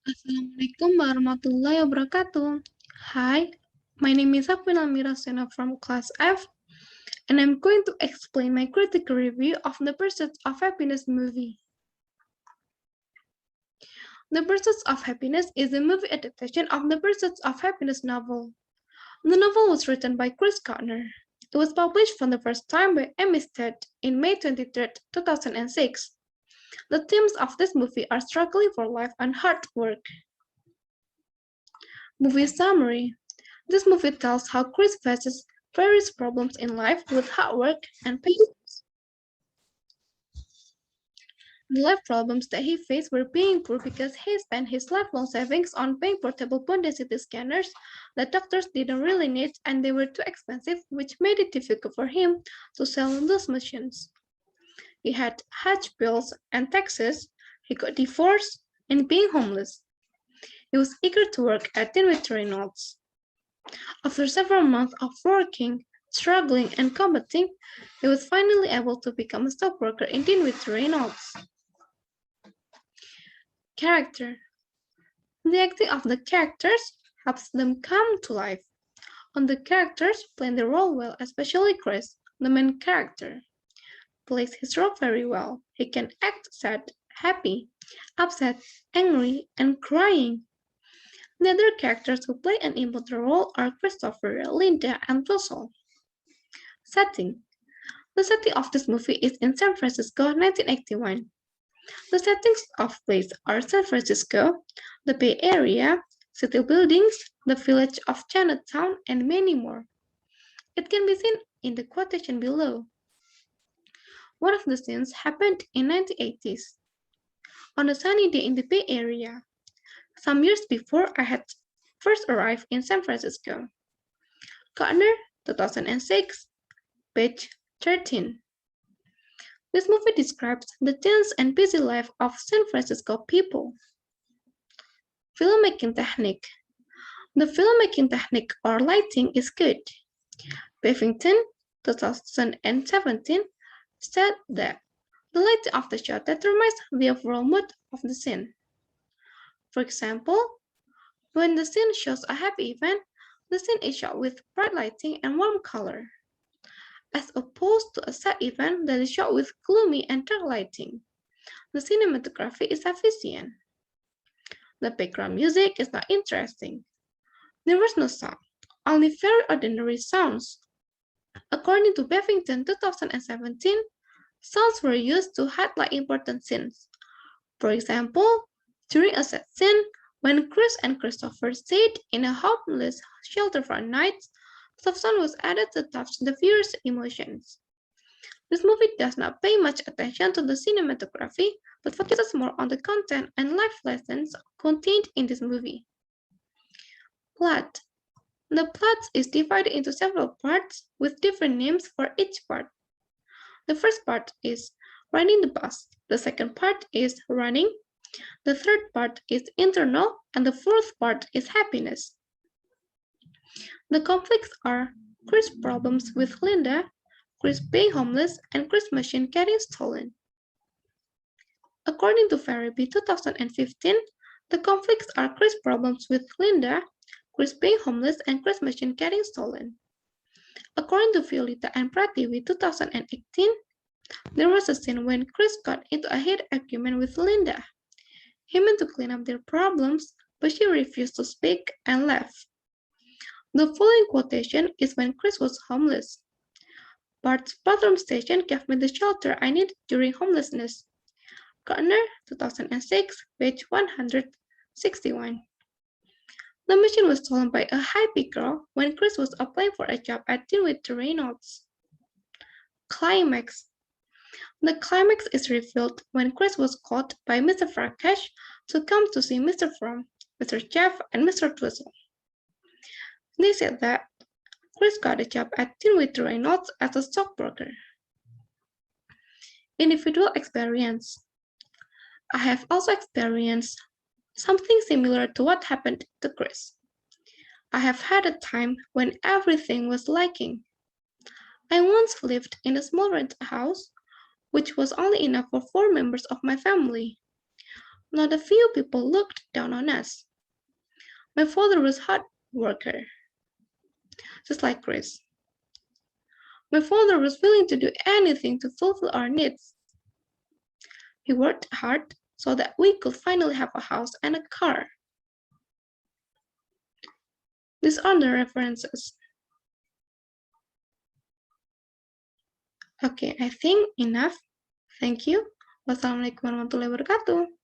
Assalamualaikum warahmatullahi wabarakatuh. Hi, my name is Safina Almira from class F, and I'm going to explain my critical review of The Pursuit of Happiness movie. The Pursuit of Happiness is a movie adaptation of The Pursuit of Happiness novel. The novel was written by Chris Gardner. It was published for the first time by Amistad in May 23, 2006. The themes of this movie are struggling for life and hard work. Movie summary. This movie tells how Chris faces various problems in life with hard work and patience. The life problems that he faced were being poor because he spent his lifelong savings on buying portable bone density scanners that doctors didn't really need and they were too expensive, which made it difficult for him to sell those machines. He had huge bills and taxes, he got divorced, and being homeless. He was eager to work at Dinwiddie Reynolds. After several months of working, struggling, and combating, he was finally able to become a stockbroker in Dinwiddie Reynolds. Character. The acting of the characters helps them come to life. And the characters play the role well, especially Chris, the main character. Plays his role very well. He can act sad, happy, upset, angry, and crying. The other characters who play an important role are Christopher, Linda, and Russell. Setting. The setting of this movie is in San Francisco, 1981. The settings of places are San Francisco, the Bay Area, city buildings, the village of Chinatown, and many more. It can be seen in the quotation below. One of the scenes happened in 1980s, on a sunny day in the Bay Area, some years before I had first arrived in San Francisco. Gardner, 2006, page 13. This movie describes the tense and busy life of San Francisco people. Filmmaking technique. The filmmaking technique or lighting is good. Bevington, 2017, said that the lighting of the shot determines the overall mood of the scene. For example, when the scene shows a happy event, the scene is shot with bright lighting and warm color, as opposed to a sad event that is shot with gloomy and dark lighting. The cinematography is efficient. The background music is not interesting. There was no sound, only very ordinary sounds. According to Bevington 2017, sounds were used to highlight important scenes. For example, during a set scene, when Chris and Christopher stayed in a homeless shelter for a night, soft sound was added to touch the viewer's emotions. This movie does not pay much attention to the cinematography, but focuses more on the content and life lessons contained in this movie. Plot. The plot is divided into several parts with different names for each part. The first part is riding the bus, the second part is running, the third part is internal, and the fourth part is happiness. The conflicts are Chris' problems with Linda, Chris being homeless, and Chris' machine getting stolen. According to Farabee 2015, the conflicts are Chris' problems with Linda, Chris being homeless, and Chris' machine getting stolen. According to Violeta and Prativi 2018, there was a scene when Chris got into a heated argument with Linda. He meant to clean up their problems, but she refused to speak and left. The following quotation is when Chris was homeless. Bart's bathroom station gave me the shelter I needed during homelessness. Gardner, 2006, page 161. The machine was stolen by a hippie girl when Chris was applying for a job at Dinwiddie Reynolds. Climax. The climax is revealed when Chris was called by Mr. Farkash to come to see Mr. Fromm, Mr. Jeff, and Mr. Twizzle. They said that Chris got a job at Dinwiddie Reynolds as a stockbroker. Individual experience. I have also experienced something similar to what happened to Chris. I have had a time when everything was lacking. I once lived in a small rent house, which was only enough for 4 members of my family. Not a few people looked down on us. My father was a hard worker, just like Chris. My father was willing to do anything to fulfill our needs. He worked hard so that we could finally have a house and a car. These are the references. Okay, I think enough. Thank you. Wassalamualaikum warahmatullahi wabarakatuh.